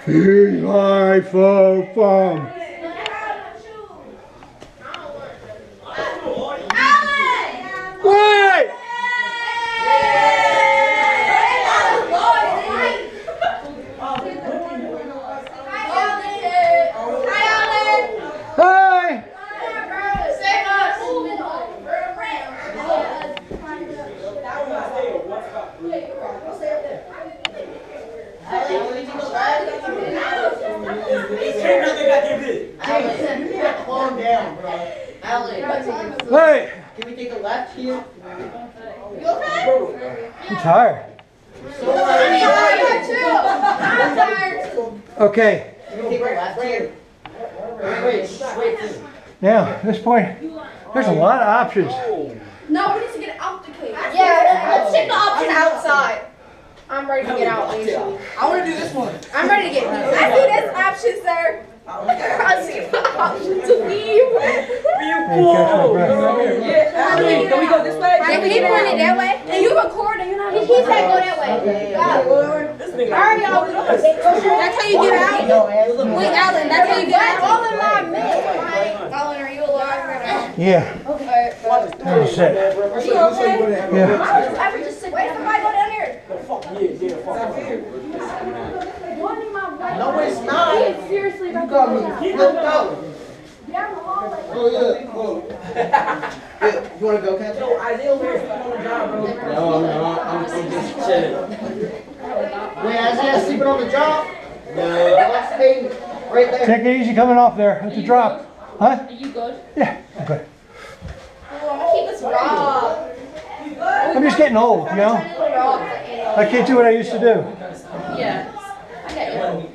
My phone. Wait! Hi! Calm down, bro. Hey! Can we take a left here? You okay? I'm tired. I'm tired. Okay. Can we take a left here? Wait. Now, at this point, there's a lot of options. No, we need to get out the cave. Yeah, let's take the option outside. I'm ready to get out. I want to do this one. I'm ready to get out. I see this option, sir. I see the option to leave. Can we go this way? Can we point it that way? And you record and you're not. He said go that way. Alright, y'all. That's how you get out. Wait, Allen, that's how you get out. All in line, man. Allen, are you alive right now? Yeah. Okay. That's it. Are you okay? Yeah. I was just sitting. Wait, somebody go down here. No, it's not. He is seriously about to Got go me. down. Let's go. Down the hallway. You want to go, Cat? No, Isaiah over here on the job, bro. No, I'm just chilling. Wait, Isaiah sleeping on the job? No. Let's stay right there. Take it easy coming off there at the drop. Huh? Are you good? Yeah, I'm good. Keep us raw. I'm just getting old, you know? I can't do what I used to do. Yeah. I get you.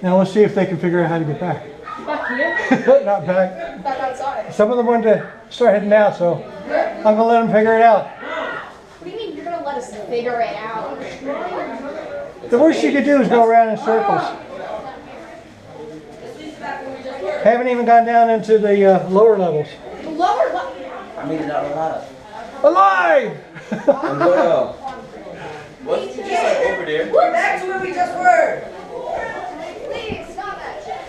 Now let's see if they can figure out how to get back. Back here? Not back. Back outside. Some of them wanted to start heading out, so I'm gonna let them figure it out. What do you mean you're gonna let us figure it out? The worst you could do is go around in circles. Haven't even gone down into the lower levels. The lower level. I made it out alive. Alive! Well, what's just like over there? We're back to where we just were.